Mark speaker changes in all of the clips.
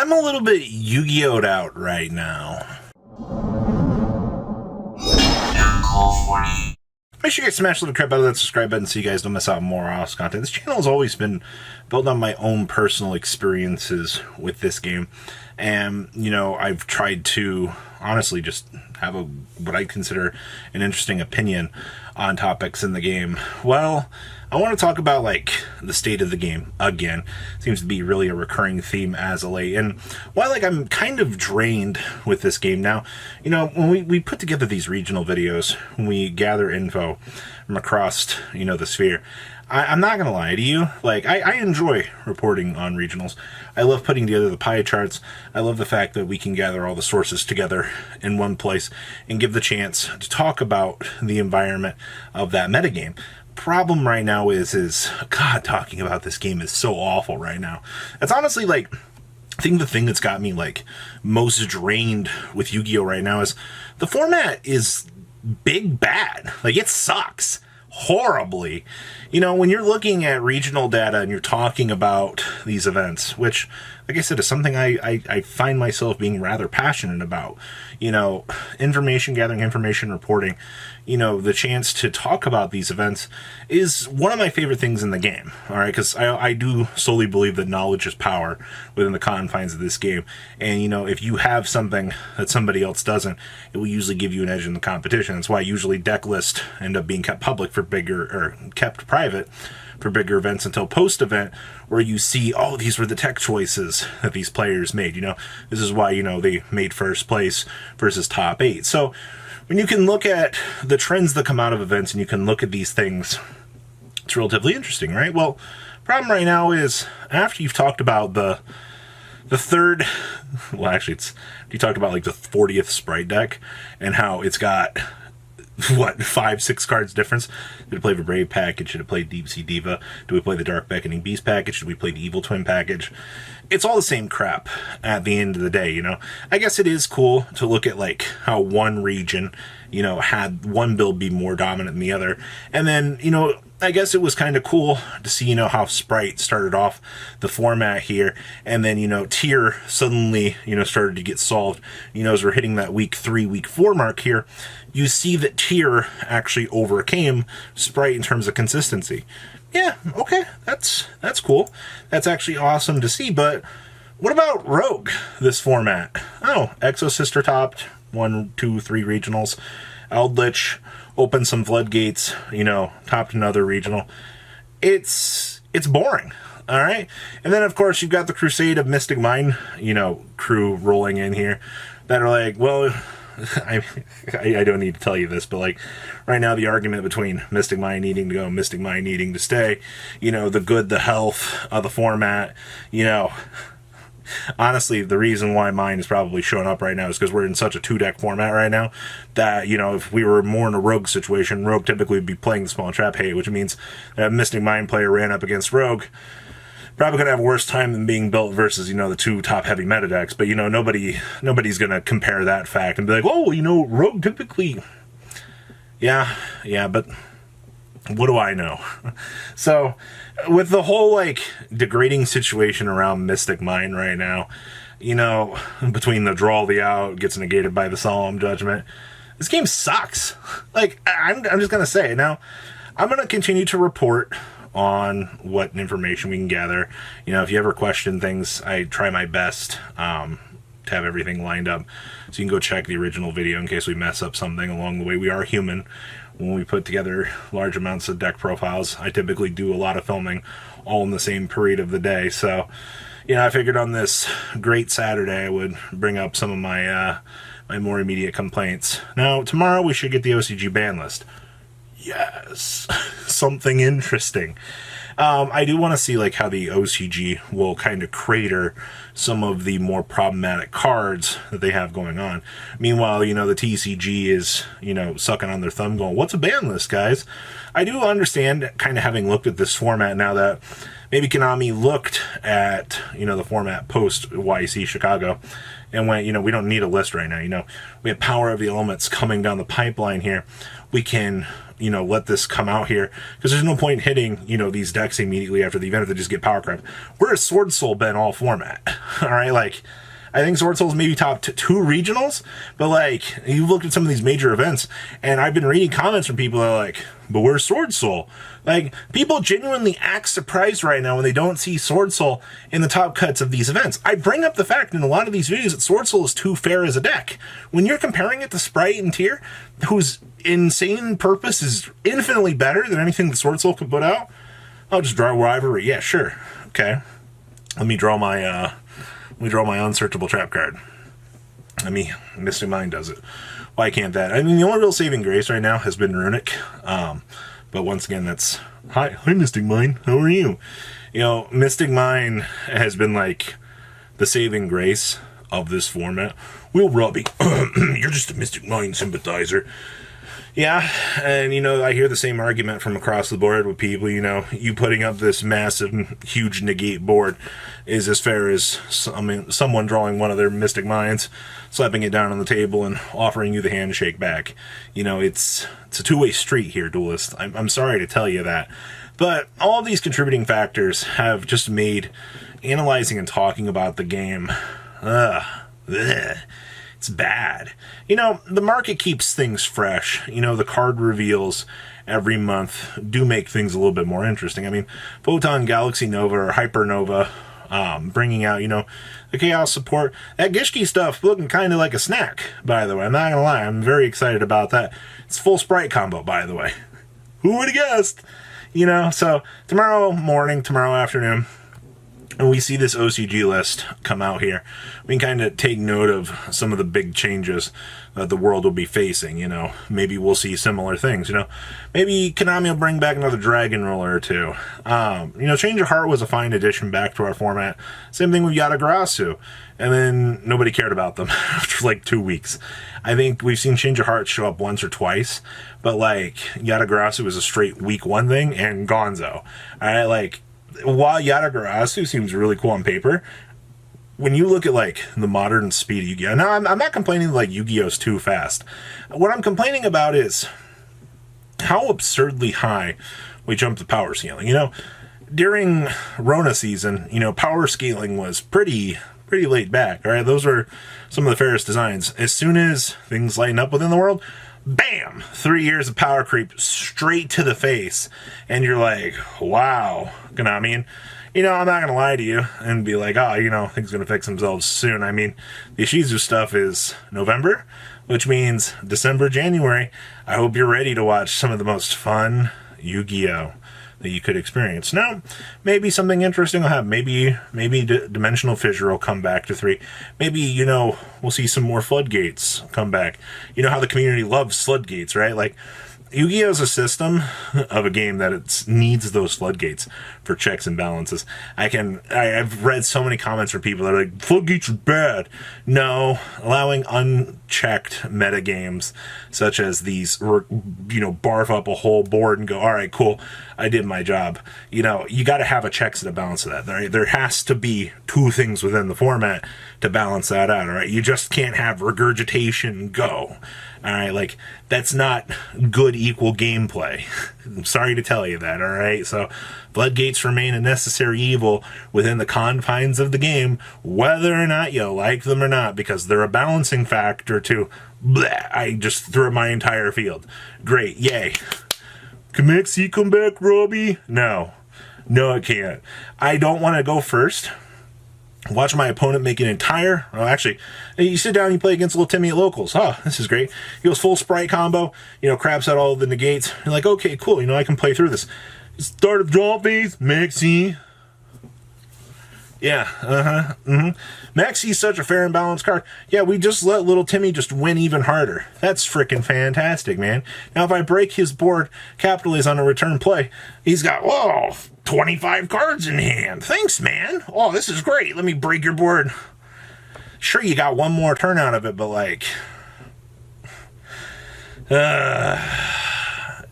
Speaker 1: I'm a little bit Yu-Gi-Oh'd out right now. Make sure you guys smash the little crap out of that subscribe button so you guys don't miss out on more awesome content. This channel has always been built on my own personal experiences with this game. And, you know, I've tried to honestly just have what I consider an interesting opinion on topics in the game. Well, I want to talk about, like, the state of the game again. Seems to be really a recurring theme as of late. And while, like, I'm kind of drained with this game now, you know, when we put together these regional videos, when we gather info from across, you know, the sphere, I'm not going to lie to you. Like, I enjoy reporting on regionals. I love putting together the pie charts. I love the fact that we can gather all the sources together in one place and give the chance to talk about the environment of that metagame. Problem right now is God, talking about this game is so awful right now. It's honestly, like, I think the thing that's got me, like, most drained with Yu-Gi-Oh right now is the format is big bad. Like, it sucks horribly. You know, when you're looking at regional data and you're talking about these events, which, like I said, is something I find myself being rather passionate about. You know, information gathering, information reporting, you know, the chance to talk about these events is one of my favorite things in the game, all right? Because I do solely believe that knowledge is power within the confines of this game. And, you know, if you have something that somebody else doesn't, it will usually give you an edge in the competition. That's why usually deck lists end up being kept public for bigger, or kept private for bigger events until post-event, where you see, oh, these were the tech choices that these players made. You know, this is why, you know, they made first place versus top 8. So when you can look at the trends that come out of events and you can look at these things, it's relatively interesting, right? Well, problem right now is after you've talked about the third, well, actually, you talked about like the 40th sprite deck and how it's got, what, 5-6 cards difference? Did we play the Brave package? Should have played Deep Sea Diva? Do we play the Dark Beckoning Beast package? Should we play the Evil Twin package? It's all the same crap at the end of the day, you know? I guess it is cool to look at, like, how one region, you know, had one build be more dominant than the other. And then, you know, I guess it was kind of cool to see, you know, how Sprite started off the format here, and then, you know, Tier suddenly, you know, started to get solved. You know, as we're hitting that week 3, week 4 mark here, you see that Tier actually overcame Sprite in terms of consistency. Yeah, okay, that's cool. That's actually awesome to see, but what about Rogue, this format? Oh, Exo Sister topped 1, 2, 3 regionals. Eldritch opened some floodgates, you know, topped another regional. It's boring, all right? And then, of course, you've got the Crusade of Mystic Mind, you know, crew rolling in here that are like, well, I don't need to tell you this, but, like, right now the argument between Mystic Mind needing to go, Mystic Mind needing to stay, you know, the good, the health of the format, you know, honestly, the reason why mine is probably showing up right now is because we're in such a 2-deck format right now that, you know, if we were more in a Rogue situation, Rogue typically would be playing the small trap hate, which means that a Mystic Mind player ran up against Rogue, probably going to have a worse time than being built versus, you know, the 2 top heavy meta decks. But, you know, nobody's going to compare that fact and be like, oh, you know, Rogue typically, yeah, but what do I know? So, with the whole, like, degrading situation around Mystic Mind right now, you know, between the draw, the out, gets negated by the Solemn Judgment, this game sucks. Like, I'm just going to say it. Now, I'm going to continue to report on what information we can gather. You know, if you ever question things, I try my best to have everything lined up. So you can go check the original video in case we mess up something along the way. We are human. When we put together large amounts of deck profiles, I typically do a lot of filming all in the same period of the day. So, you know, I figured on this great Saturday I would bring up some of my my more immediate complaints. Now, tomorrow we should get the OCG ban list. Yes, something interesting. I do want to see, like, how the OCG will kind of crater some of the more problematic cards that they have going on. Meanwhile, you know, the TCG is, you know, sucking on their thumb going, what's a ban list, guys? I do understand, kind of having looked at this format now that maybe Konami looked at, you know, the format post-YC Chicago and went, you know, we don't need a list right now. You know, we have Power of the Elements coming down the pipeline here. We can let this come out here, because there's no point hitting, these decks immediately after the event if they just get power crept. Where has Sword Soul been all format? All right, like, I think Sword Soul's maybe top two regionals, but like, you've looked at some of these major events, and I've been reading comments from people that are like, but where's Sword Soul? Like, people genuinely act surprised right now when they don't see Sword Soul in the top cuts of these events. I bring up the fact in a lot of these videos that Sword Soul is too fair as a deck. When you're comparing it to Sprite and Tier, whose insane purpose is infinitely better than anything that Sword Soul could put out, I'll just draw Rivalry. Yeah, sure. Okay. Let me draw my unsearchable trap card. Mystic Mind does it. Why can't that? I mean, the only real saving grace right now has been Runic. But once again, that's... Hi, Mystic Mind. How are you? Mystic Mind has been like the saving grace of this format. Will Robbie, you're just a Mystic Mind sympathizer. Yeah, and I hear the same argument from across the board with people, you putting up this massive, huge negate board is as fair as, someone drawing one of their Mystic Minds, slapping it down on the table and offering you the handshake back. It's a two-way street here, Duelist. I'm sorry to tell you that. But all of these contributing factors have just made analyzing and talking about the game, it's bad. The market keeps things fresh. The card reveals every month do make things a little bit more interesting. I mean, Photon, Galaxy Nova, or Hypernova, bringing out, the Chaos support. That Gishki stuff looking kind of like a snack, by the way. I'm not going to lie. I'm very excited about that. It's full Sprite combo, by the way. Who would have guessed? So tomorrow morning, tomorrow afternoon, and we see this OCG list come out here, we can kind of take note of some of the big changes that the world will be facing. Maybe we'll see similar things. Maybe Konami will bring back another Dragon Roller or two. Change of Heart was a fine addition back to our format. Same thing with Yatagarasu. And then nobody cared about them after like 2 weeks. I think we've seen Change of Heart show up once or twice, but like Yatagarasu was a straight week one thing, and Gonzo. While Yatagarasu seems really cool on paper, when you look at like the modern speed of Yu-Gi-Oh! Now, I'm not complaining like Yu-Gi-Oh's too fast. What I'm complaining about is how absurdly high we jumped the power scaling. During Rona season, power scaling was pretty laid back. All right, those were some of the fairest designs. As soon as things lighten up within the world, bam! 3 years of power creep straight to the face. And you're like, wow, Konami. And, I'm not going to lie to you and be like, things are going to fix themselves soon. I mean, the Ishizu stuff is November, which means December, January. I hope you're ready to watch some of the most fun Yu-Gi-Oh! That you could experience. Now, maybe something interesting will happen. Maybe Dimensional Fissure will come back to 3. Maybe, we'll see some more Floodgates come back. How the community loves Floodgates, right? Like, Yu-Gi-Oh! Is a system of a game that it needs those floodgates for checks and balances. I've read so many comments from people that are like, floodgates are bad. No, allowing unchecked meta games such as these, barf up a whole board and go, all right, cool, I did my job. You got to have a checks and a balance of that. There has to be two things within the format to balance that out, all right? You just can't have regurgitation go. All right, like, that's not good equal gameplay. I'm sorry to tell you that, all right? So, floodgates remain a necessary evil within the confines of the game, whether or not you like them or not, because they're a balancing factor to, I just threw my entire field. Great, yay. Can Maxi come back, Robbie? No, it can't. I don't want to go first. Watch my opponent make an entire... Well, actually, you sit down and you play against little Timmy at locals. This is great. He goes full Sprite combo, craps out all the negates. You're like, okay, cool, I can play through this. Start of draw phase, Maxi. Yeah, Maxi's such a fair and balanced card. Yeah, we just let little Timmy just win even harder. That's freaking fantastic, man. Now, if I break his board, capitalize on a return play, he's got, 25 cards in hand. Thanks, man. Oh, this is great. Let me break your board. Sure, you got one more turn out of it, but like...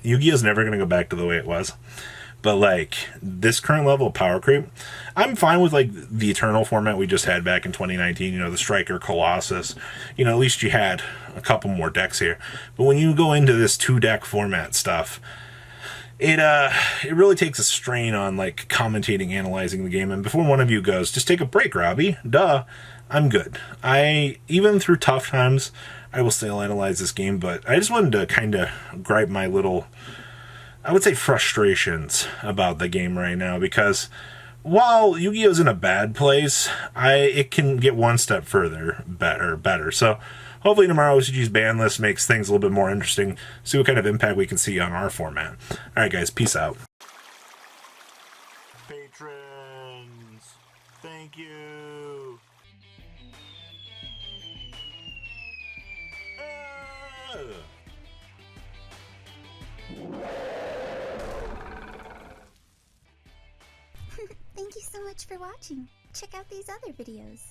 Speaker 1: Yu-Gi-Oh's never going to go back to the way it was. But like this current level of power creep, I'm fine with like the Eternal format we just had back in 2019. You know, the Striker Colossus. You know, at least you had a couple more decks here. But when you go into this 2-deck format stuff, it really takes a strain on like commentating, analyzing the game. And before one of you goes, just take a break, Robbie. Duh. I'm good. Even through tough times, I will still analyze this game. But I just wanted to kind of gripe my little, I would say, frustrations about the game right now, because while Yu-Gi-Oh's in a bad place, it can get one step further better. So hopefully tomorrow OCG's ban list makes things a little bit more interesting, see what kind of impact we can see on our format. Alright guys, peace out. Patrons, thank you.
Speaker 2: Thank you so much for watching. Check out these other videos.